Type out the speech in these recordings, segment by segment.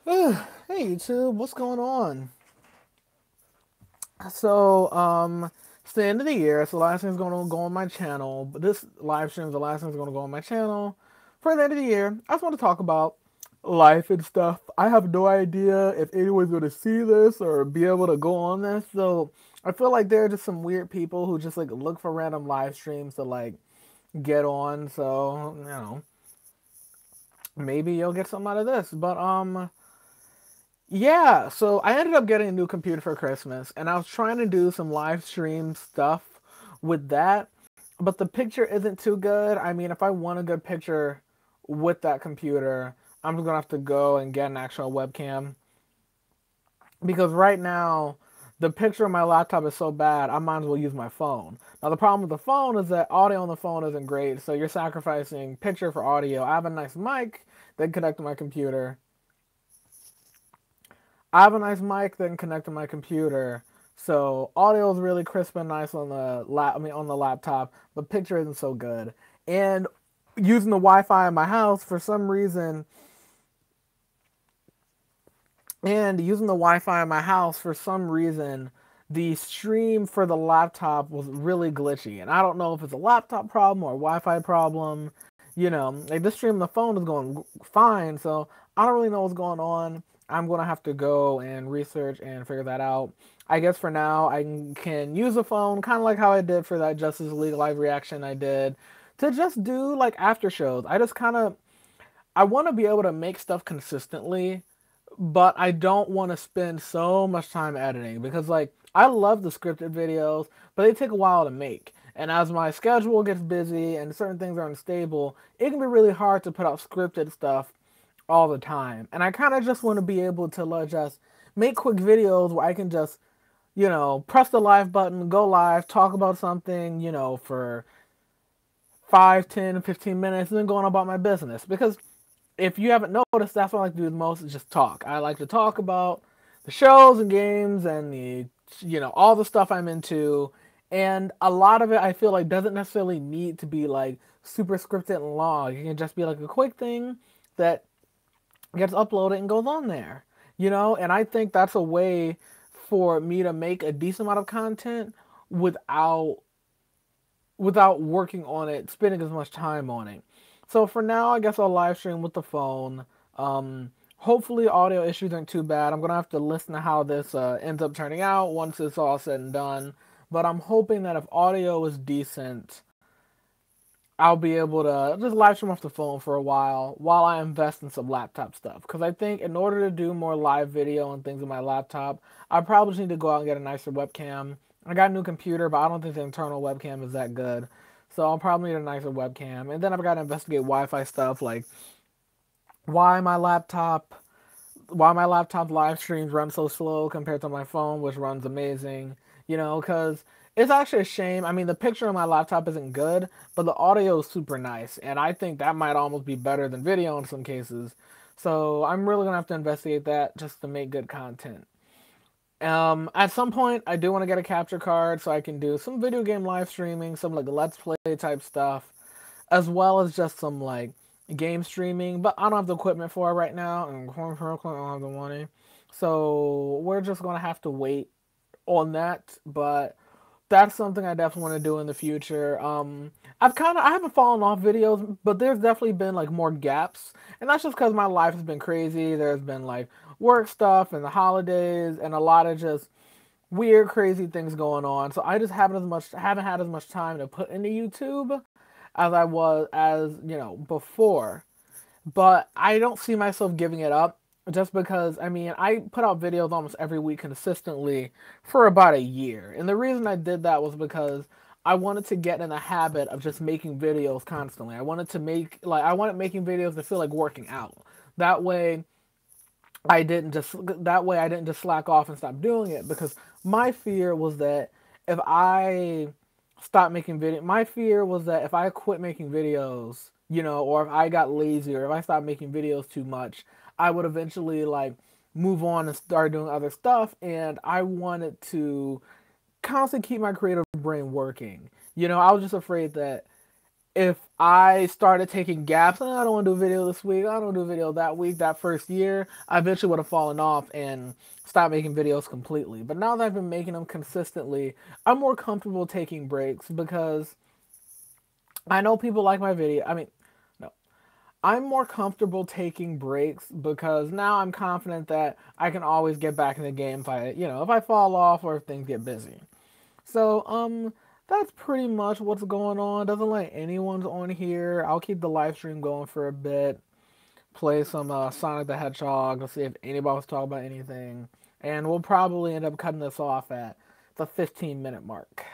Hey YouTube, what's going on? It's the end of the year, so the last thing's gonna go on my channel. But this live stream is the last thing's gonna go on my channel for the end of the year. I just want to talk about life and stuff. I have no idea if anyone's gonna see this or be able to go on this. So I feel like there are just some weird people who just like look for random live streams to like get on. So maybe you'll get something out of this. Yeah, so I ended up getting a new computer for Christmas, and I was trying to do some live stream stuff with that, but the picture isn't too good. I mean, if I want a good picture with that computer, I'm just gonna have to go and get an actual webcam because right now the picture on my laptop is so bad, I might as well use my phone. Now, the problem with the phone is that audio on the phone isn't great, so you're sacrificing picture for audio. I have a nice mic that can connect to my computer. I have a nice mic that can connect to my computer, so audio is really crisp and nice on the on the laptop, but picture isn't so good. And using the Wi-Fi in my house for some reason, the stream for the laptop was really glitchy, and I don't know if it's a laptop problem or a Wi-Fi problem. Like this stream on the phone is going fine, so I don't really know what's going on. I'm gonna have to go and research and figure that out. I guess for now I can use a phone, kind of like how I did for that Justice League live reaction I did, to just do like after shows. I want to be able to make stuff consistently, but I don't want to spend so much time editing because like I love the scripted videos, but they take a while to make. And as my schedule gets busy and certain things are unstable, it can be really hard to put out scripted stuff all the time. And I kind of just want to be able to just make quick videos where I can just, press the live button, go live, talk about something, for 5, 10, 15 minutes, and then go on about my business. Because if you haven't noticed, that's what I like to do the most is just talk. I like to talk about the shows and games and all the stuff I'm into. And a lot of it I feel like doesn't necessarily need to be like super scripted and long. It can just be like a quick thing that gets uploaded and goes on there. And I think that's a way for me to make a decent amount of content without working on it, spending as much time on it. So for now, I guess I'll live stream with the phone. Hopefully, audio issues aren't too bad. I'm gonna have to listen to how this ends up turning out once it's all said and done. But I'm hoping that if audio is decent, I'll be able to just live stream off the phone for a while I invest in some laptop stuff. Because I think in order to do more live video and things with my laptop, I probably just need to go out and get a nicer webcam. I got a new computer, but I don't think the internal webcam is that good. So I'll probably need a nicer webcam. And then I've got to investigate Wi-Fi stuff like why my laptop live streams run so slow compared to my phone, which runs amazing. Because it's actually a shame. I mean, the picture on my laptop isn't good, but the audio is super nice, and I think that might almost be better than video in some cases. So I'm really gonna have to investigate that just to make good content. At some point, I do want to get a capture card so I can do some video game live streaming, some like let's play type stuff, as well as just some like game streaming. But I don't have the equipment for it right now, and I don't have the money, so we're just gonna have to wait on that. But that's something I definitely want to do in the future. I haven't fallen off videos, but there's definitely been like more gaps, and that's just because my life has been crazy. There's been like work stuff and the holidays and a lot of just weird, crazy things going on. So I just haven't had as much time to put into YouTube as I was as before. But I don't see myself giving it up just because I mean I put out videos almost every week consistently for about a year. And the reason I did that was because I wanted to get in the habit of just making videos constantly. I wanted making videos to feel like working out. That way I didn't just slack off and stop doing it because my fear was that if I my fear was that if I quit making videos, or if I got lazy or if I stopped making videos too much, I would eventually like move on and start doing other stuff, and I wanted to constantly keep my creative brain working. I was just afraid that if I started taking gaps, "Oh, I don't want to do a video this week, I don't want to do a video that week, that first year, I eventually would have fallen off and stopped making videos completely. But now that I've been making them consistently, I'm more comfortable taking breaks because I know people like my video. I mean, no, I'm more comfortable taking breaks because now I'm confident that I can always get back in the game if if I fall off or if things get busy. So, that's pretty much what's going on. Doesn't like anyone's on here. I'll keep the live stream going for a bit. Play some Sonic the Hedgehog to see if anybody wants to talk about anything. And we'll probably end up cutting this off at the 15-minute mark.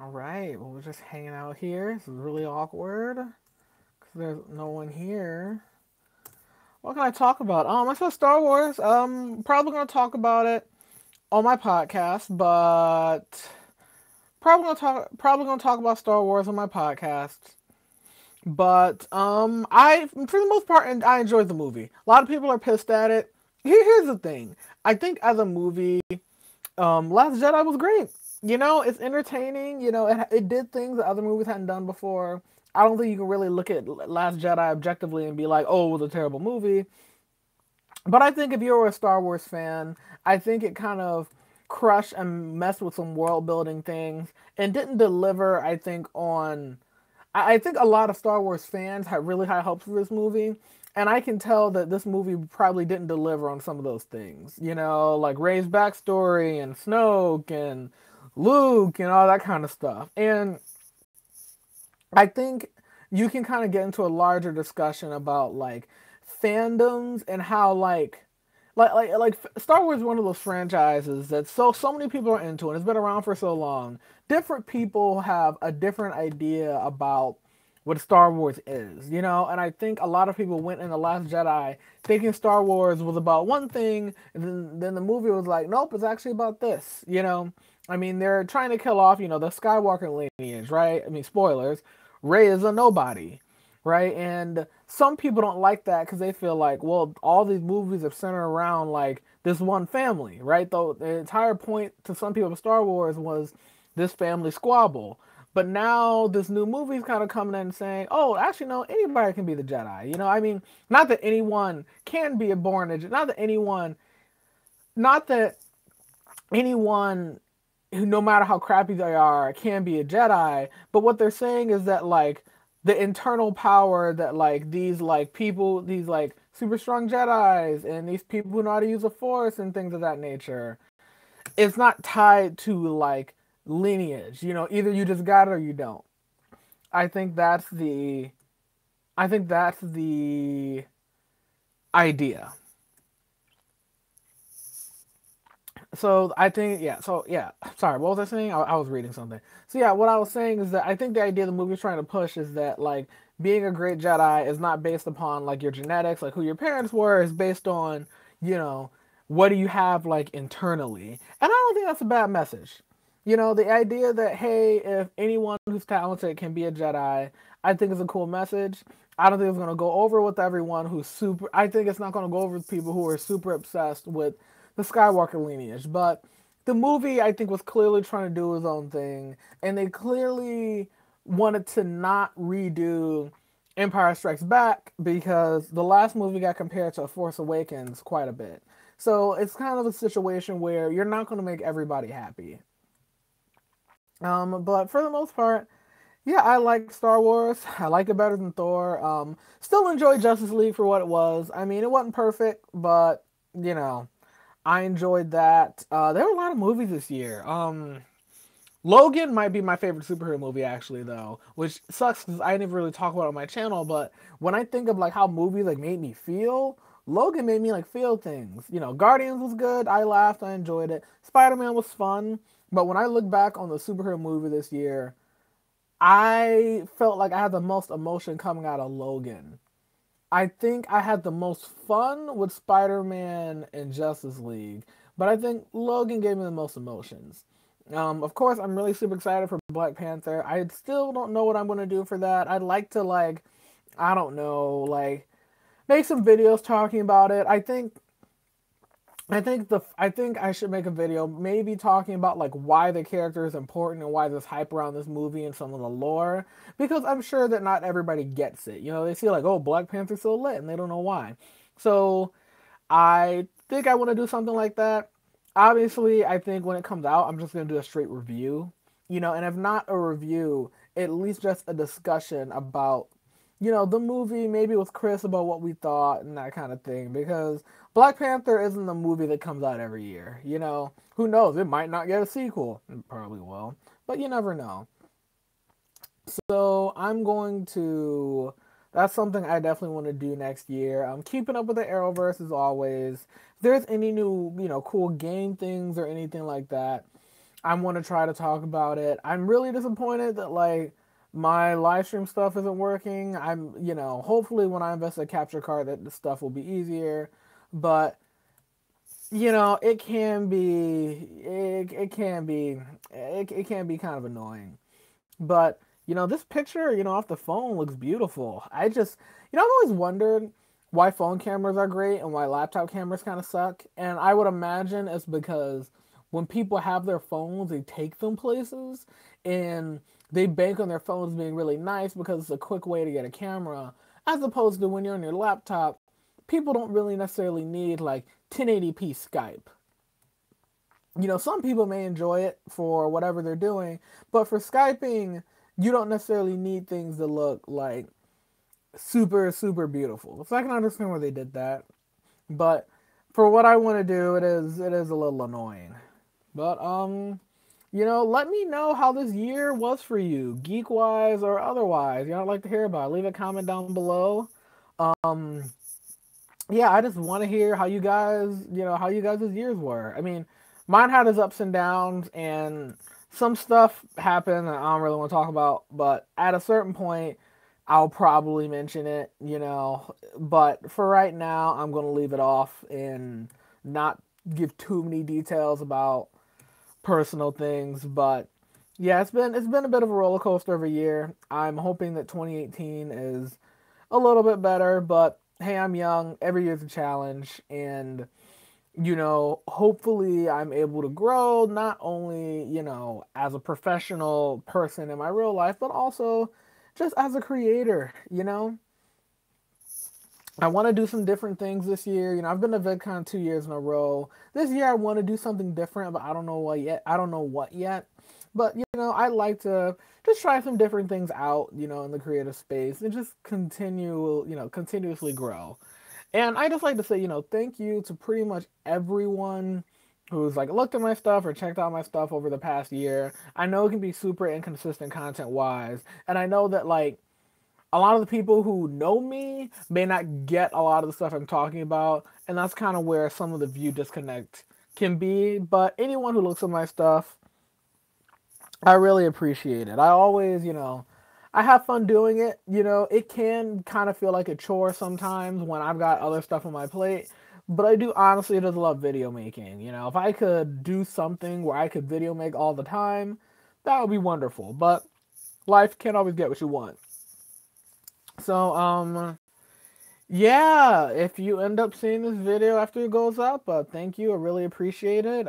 All right, well, we're just hanging out here. This is really awkward because there's no one here. What can I talk about? I said Star Wars. Probably gonna talk about it on my podcast, but probably gonna talk about Star Wars on my podcast. But I for the most part, and I enjoyed the movie. A lot of people are pissed at it. Here's the thing. I think as a movie, Last Jedi was great. It's entertaining. It did things that other movies hadn't done before. I don't think you can really look at Last Jedi objectively and be like, "Oh, it was a terrible movie." But I think if you're a Star Wars fan, I think it kind of crushed and messed with some world building things and didn't deliver, I think, on. I think a lot of Star Wars fans had really high hopes for this movie. And I can tell that this movie probably didn't deliver on some of those things. Like Rey's backstory and Snoke and Luke and all that kind of stuff. And I think you can kind of get into a larger discussion about like fandoms and how like Star Wars is one of those franchises that so many people are into and it's been around for so long. Different people have a different idea about what Star Wars is, and I think a lot of people went in The Last Jedi thinking Star Wars was about one thing, and then the movie was like, nope, it's actually about this. I mean, they're trying to kill off, the Skywalker lineage, right? I mean, spoilers. Rey is a nobody, right? And some people don't like that because they feel like, well, all these movies are centered around like this one family, right? Though the entire point to some people of Star Wars was this family squabble. But now this new movie's kind of coming in and saying, oh, actually, no, anybody can be the Jedi. I mean, not that anyone can be a born Jedi, not that anyone who, no matter how crappy they are, can be a Jedi. But what they're saying is that like the internal power that like these like people, these like super strong Jedi's and these people who know how to use the Force and things of that nature, it's not tied to like lineage. Either you just got it or you don't. I think that's the I think that's the idea. So I think yeah. So yeah. Sorry, what was I saying? I was reading something. So yeah, what I was saying is that I think the idea the movie's trying to push is that like being a great Jedi is not based upon like your genetics, like who your parents were. Is based on you know what do you have like internally, and I don't think that's a bad message. The idea that hey, if anyone who's talented can be a Jedi, I think is a cool message. I don't think it's gonna go over with everyone who's super. I think it's not gonna go over with people who are super obsessed with the Skywalker lineage. But the movie, I think, was clearly trying to do its own thing, and they clearly wanted to not redo Empire Strikes Back because the last movie got compared to Force Awakens quite a bit. So it's kind of a situation where you're not going to make everybody happy. But for the most part, yeah, I like Star Wars. I like it better than Thor. Still enjoy Justice League for what it was. I mean, it wasn't perfect, but you know, I enjoyed that. There were a lot of movies this year. Logan might be my favorite superhero movie actually, though, which sucks because I didn't really talk about it on my channel. But when I think of like how movies like made me feel, Logan made me like feel things. Guardians was good. I laughed. I enjoyed it. Spider Man was fun. But when I look back on the superhero movie this year, I felt like I had the most emotion coming out of Logan. I think I had the most fun with Spider-Man and Justice League, but I think Logan gave me the most emotions. Of course, I'm really super excited for Black Panther. I still don't know what I'm gonna do for that. I'd like to I don't know, make some videos talking about it. I think I should make a video maybe talking about like why the character is important and why there's hype around this movie and some of the lore because I'm sure that not everybody gets it. They see like, oh, Black Panther's so lit and they don't know why. So I think I want to do something like that. Obviously, I think when it comes out, I'm just gonna do a straight review. And if not a review, at least just a discussion about the movie, maybe with Chris about what we thought and that kind of thing. Because Black Panther isn't the movie that comes out every year. Who knows? It might not get a sequel. It probably will, but you never know. So I'm going to. That's something I definitely want to do next year. I'm keeping up with the Arrowverse as always. If there's any new, cool game things or anything like that, I want to try to talk about it. I'm really disappointed that my live stream stuff isn't working. Hopefully when I invest a capture card that the stuff will be easier. But it can be it can be kind of annoying. But this picture, off the phone looks beautiful. I've always wondered why phone cameras are great and why laptop cameras kind of suck. And I would imagine it's because when people have their phones, they take them places and they bank on their phones being really nice because it's a quick way to get a camera, as opposed to when you're on your laptop, people don't really necessarily need like 1080p Skype. Some people may enjoy it for whatever they're doing, but for Skyping, you don't necessarily need things to look like super, super beautiful. So I can understand why they did that. But for what I want to do, it is a little annoying. But let me know how this year was for you, geek wise or otherwise. I'd like to hear about it. Leave a comment down below. Um, yeah, I just want to hear how you guys' years were. I mean, mine had its ups and downs, and some stuff happened that I don't really want to talk about. But at a certain point, I'll probably mention it. But for right now, I'm gonna leave it off and not give too many details about personal things. But yeah, it's been a bit of a roller coaster of a year. I'm hoping that 2018 is a little bit better, but hey, I'm young. Every year's a challenge, and hopefully I'm able to grow not only, as a professional person in my real life, but also just as a creator. I want to do some different things this year. I've been to VidCon 2 years in a row. This year I want to do something different, but I don't know what yet. But I like to just try some different things out, in the creative space and just continuously grow. And I just like to say, thank you to pretty much everyone who's like looked at my stuff or checked out my stuff over the past year. I know it can be super inconsistent content wise, and I know that like a lot of the people who know me may not get a lot of the stuff I'm talking about, and that's kind of where some of the view disconnect can be. But anyone who looks at my stuff, I really appreciate it. I always, I have fun doing it. It can kind of feel like a chore sometimes when I've got other stuff on my plate, but I do honestly just love video making. If I could do something where I could video make all the time, that would be wonderful. But life can't always get what you want. So, yeah, if you end up seeing this video after it goes up, thank you. I really appreciate it.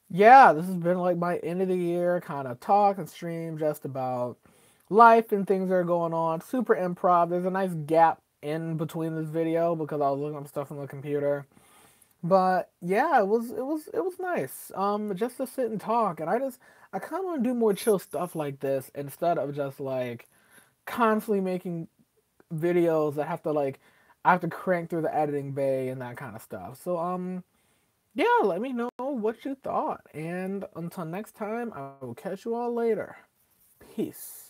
Yeah, this has been like my end of the year kind of talk and stream just about life and things that are going on. Super improv. There's a nice gap in between this video because I was looking up stuff on the computer. But yeah, it was nice. Just to sit and talk, and I kind of want to do more chill stuff like this instead of just like constantly making videos that have to like I have to crank through the editing bay and that kind of stuff. So yeah, let me know what you thought. And until next time, I will catch you all later. Peace.